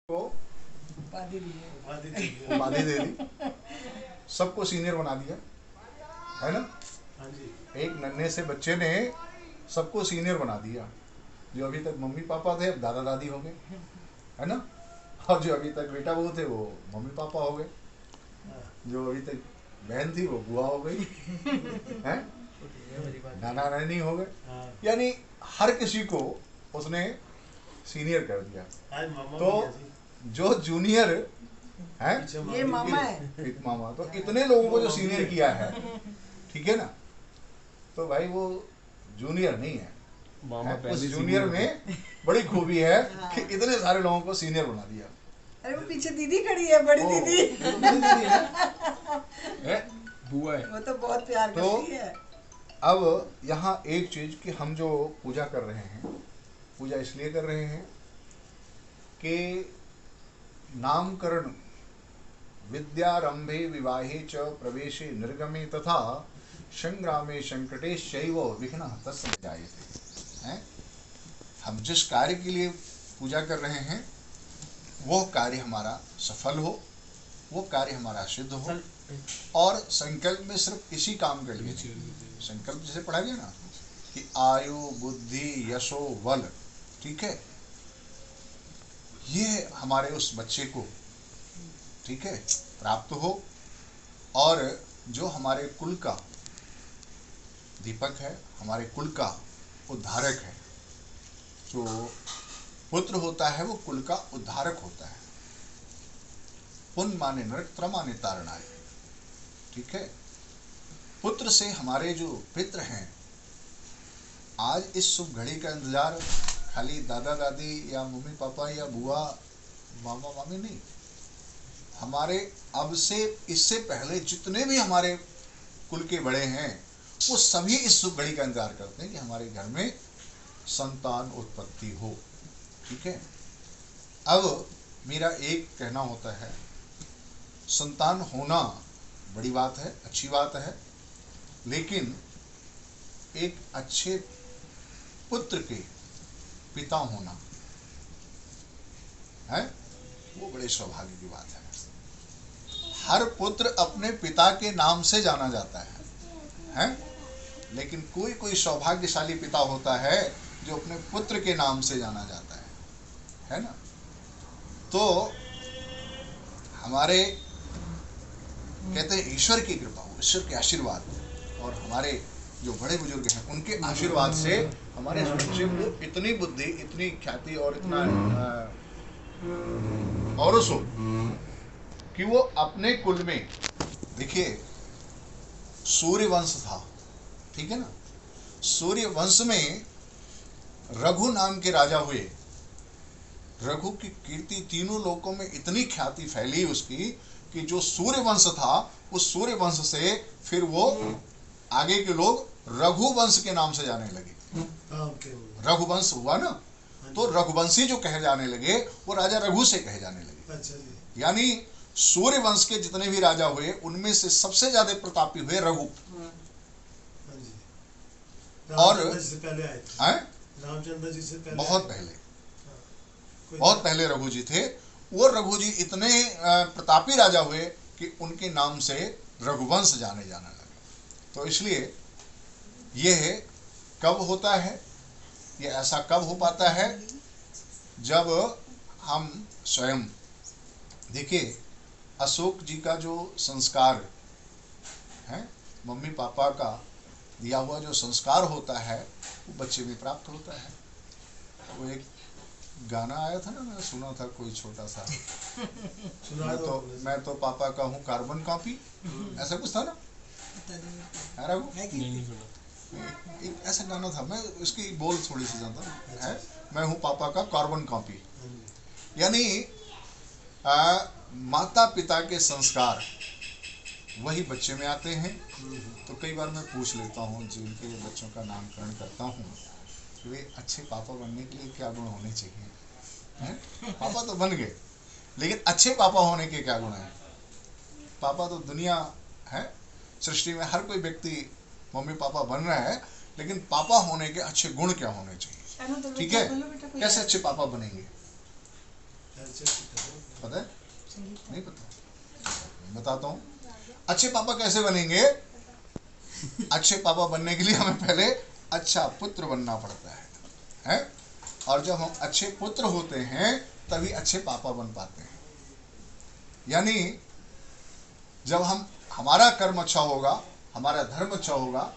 को उपाधि दे दी, सबको सीनियर बना दिया, है ना। हाँ जी। एक नन्हे से बच्चे ने सबको सीनियर बना दिया। जो अभी तक मम्मी पापा थे अब दादा दादी हो गए, है ना। और जो अभी तक बेटा बहू थे वो मम्मी पापा हो गए, जो अभी तक बहन थी वो बुआ हो गई है, नाना नानी हो गए। यानी हर किसी को उसने सीनियर कर दिया। तो जो जूनियर है ये मामा है, मामा, तो इतने लोगों को जो सीनियर किया है, ठीक है ना, तो भाई वो जूनियर नहीं है, मामा उस जूनियर में बड़ी खूबी है कि इतने सारे लोगों को सीनियर बना दिया। अरे वो पीछे दीदी खड़ी है, बड़ी दीदी, बुआ है, वो तो बहुत प्यार तो करती है। अब यहाँ एक चीज कि हम जो पूजा कर रहे हैं, पूजा इसलिए कर रहे हैं कि नामकरण विद्यारंभे विवाहे च प्रवेशे निर्गमे तथा संग्रामे संकटे शैव विघ्न तस्य जायते हैं। हम जिस कार्य के लिए पूजा कर रहे हैं वो कार्य हमारा सफल हो, वो कार्य हमारा सिद्ध हो। और संकल्प में सिर्फ इसी काम के लिए, संकल्प जैसे पढ़ा गया ना कि आयु बुद्धि यशो बल, ठीक है, ये हमारे उस बच्चे को, ठीक है, प्राप्त हो। और जो हमारे कुल का दीपक है, हमारे कुल का उद्धारक है, जो पुत्र होता है वो कुल का उद्धारक होता है। पुण्य माने नरक, त्र माने तारणाय, ठीक है। पुत्र से हमारे जो पितृ हैं, आज इस शुभ घड़ी का इंतजार खाली दादा दादी या मम्मी पापा या बुआ मामा मामी नहीं, हमारे अब से इससे पहले जितने भी हमारे कुल के बड़े हैं वो सभी इस शुभ घड़ी का इंतजार करते हैं कि हमारे घर में संतान उत्पत्ति हो, ठीक है। अब मेरा एक कहना होता है, संतान होना बड़ी बात है, अच्छी बात है, लेकिन एक अच्छे पुत्र के पिता होना है वो बड़े सौभाग्य की बात है। हर पुत्र अपने पिता के नाम से जाना जाता है, लेकिन कोई कोई सौभाग्यशाली पिता होता है जो अपने पुत्र के नाम से जाना जाता है ना। तो हमारे कहते हैं ईश्वर की कृपा हो, ईश्वर के आशीर्वाद, और हमारे जो बड़े बुजुर्ग हैं उनके आशीर्वाद से हमारे बच्चे को इतनी बुद्धि, इतनी ख्याति और इतना और सो कि वो अपने कुल में, देखिए सूर्य वंश था, ठीक है ना, सूर्य वंश में रघु नाम के राजा हुए। रघु की कीर्ति तीनों लोकों में इतनी ख्याति फैली उसकी कि जो सूर्य वंश था उस सूर्य वंश से फिर वो आगे के लोग रघुवंश के नाम से जाने लगे। रघुवंश हुआ ना, तो रघुवंशी जो कहे जाने लगे वो राजा रघु से कहे जाने लगे। यानी सूर्य वंश के जितने भी राजा हुए उनमें से सबसे ज्यादा प्रतापी हुए रघु। और रामचंद्र जी से पहले, बहुत पहले रघु जी थे। वो रघु जी इतने प्रतापी राजा हुए कि उनके नाम से रघुवंश जाने लगे। तो इसलिए ये कब होता है, ये ऐसा कब हो पाता है जब हम स्वयं, देखिए अशोक जी का जो संस्कार है, मम्मी पापा का दिया हुआ जो संस्कार होता है वो बच्चे में प्राप्त होता है। वो एक गाना आया था ना, मैंने सुना था कोई छोटा सा, मैं तो पापा का हूँ कार्बन कॉपी, ऐसा कुछ था ना, नहीं सुना। एक ऐसा गाना था, मैं इसकी बोल थोड़ी सी जानता है, मैं हूँ पापा का कार्बन कॉपी। यानी माता पिता के संस्कार वही बच्चे में आते हैं। तो कई बार मैं पूछ लेता हूँ जिनके बच्चों का नामकरण करता हूँ कि वे अच्छे पापा बनने के लिए क्या गुण होने चाहिए, हैं? पापा तो बन गए, लेकिन अच्छे पापा होने के क्या गुण हैं? पापा तो दुनिया है, सृष्टि में हर कोई व्यक्ति मम्मी पापा बन रहा है, लेकिन पापा होने के अच्छे गुण क्या होने चाहिए, ठीक है? कैसे अच्छे पापा बनेंगे? पता है? नहीं पता? मैं बताता हूँ। अच्छे पापा कैसे बनेंगे? अच्छे पापा बनने के लिए हमें पहले अच्छा पुत्र बनना पड़ता है? और जब हम अच्छे पुत्र होते हैं तभी अच्छे पापा बन पाते हैं। यानी जब हमारा कर्म अच्छा होगा, हमारा धर्म अच्छा होगा,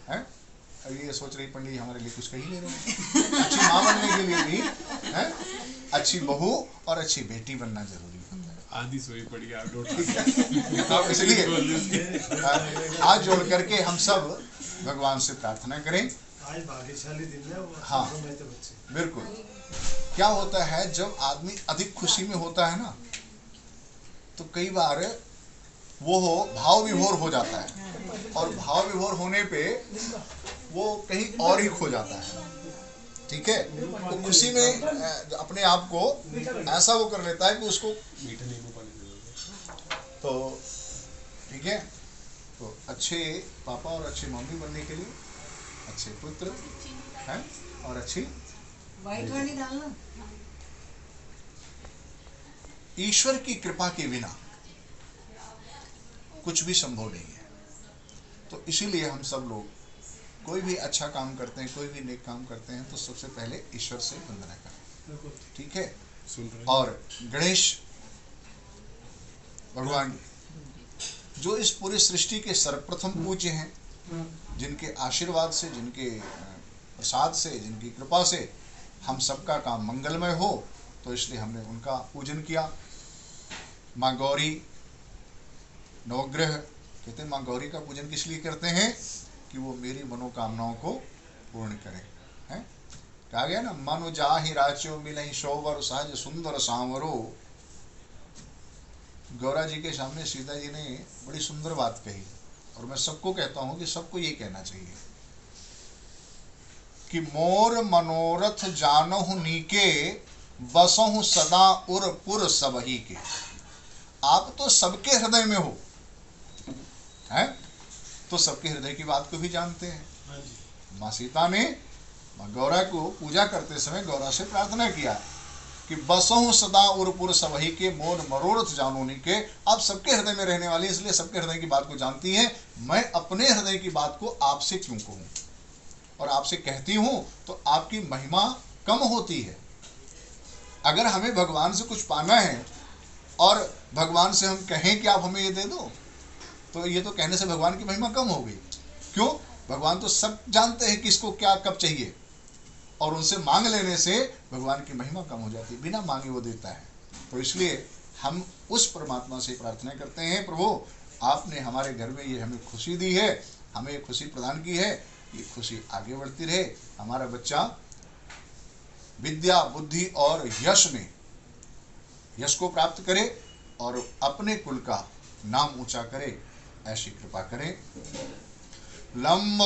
है? ये सोच रही पंडित हमारे लिए कुछ कही नहीं रहे। अच्छी माँ बनने के लिए भी है अच्छी बहू और अच्छी बेटी बनना जरूरी होता है। आधी सोई पड़ी आप तो इसलिए हाथ जोड़ करके हम सब भगवान से प्रार्थना करें। आज भाग्यशाली दिन है। हाँ बिल्कुल। क्या होता है जब आदमी अधिक खुशी में होता है ना, तो कई बार वो भाव विभोर हो जाता है, और भाव विभोर होने पे वो कहीं और ही खो जाता है। ठीक है? तो खुशी में अपने आप को ऐसा वो कर लेता है कि उसको मीठे नींबू पानी दे दो। तो ठीक है। तो अच्छे पापा और अच्छी मम्मी बनने के लिए अच्छे पुत्र हैं और अच्छी व्हाइट वाली डालना। ईश्वर की कृपा के बिना कुछ भी संभव नहीं है। तो इसीलिए हम सब लोग कोई भी अच्छा काम करते हैं, कोई भी नेक काम करते हैं, तो सबसे पहले ईश्वर से वंदना करें। ठीक है? सुन रहे हैं? और गणेश भगवान जो इस पूरी सृष्टि के सर्वप्रथम पूज्य हैं, जिनके आशीर्वाद से, जिनके प्रसाद से, जिनकी कृपा से हम सबका काम मंगलमय हो, तो इसलिए हमने उनका पूजन किया। माँ गौरी नवग्रह कहते हैं, माँ गौरी का पूजन किस लिए करते हैं? कि वो मेरी मनोकामनाओं को पूर्ण करें। हैं? कहा गया ना, मनु जाहि राच्यो मिलहि शोवर सहज सुंदर सांवरो। गौरा जी के सामने सीता जी ने बड़ी सुंदर बात कही, और मैं सबको कहता हूं कि सबको ये कहना चाहिए कि मोर मनोरथ जानहु नीके, बसहु सदा उर पुर सबही के। आप तो सबके हृदय में हो, हैं? तो सबके हृदय की बात को भी जानते हैं। माँ सीता ने माँ गौरा को पूजा करते समय गौरा से प्रार्थना किया कि बसहु सदा उरपुर सबही के, मोर मनोरथ जानोनी के। आप सबके हृदय में रहने वाली, इसलिए सबके हृदय की बात को जानती हैं। मैं अपने हृदय की बात को आपसे क्यों कहूँ, और आपसे कहती हूँ तो आपकी महिमा कम होती है। अगर हमें भगवान से कुछ पाना है और भगवान से हम कहें कि आप हमें ये दे दो, तो ये तो कहने से भगवान की महिमा कम हो गई। क्यों? भगवान तो सब जानते हैं किसको क्या कब चाहिए, और उनसे मांग लेने से भगवान की महिमा कम हो जाती है। बिना मांगे वो देता है। तो इसलिए हम उस परमात्मा से प्रार्थना करते हैं, प्रभु आपने हमारे घर में ये हमें खुशी दी है, हमें खुशी प्रदान की है, ये खुशी आगे बढ़ती रहे। हमारा बच्चा विद्या बुद्धि और यश में यश को प्राप्त करे और अपने कुल का नाम ऊंचा करे, ऐसी कृपा करें। लंब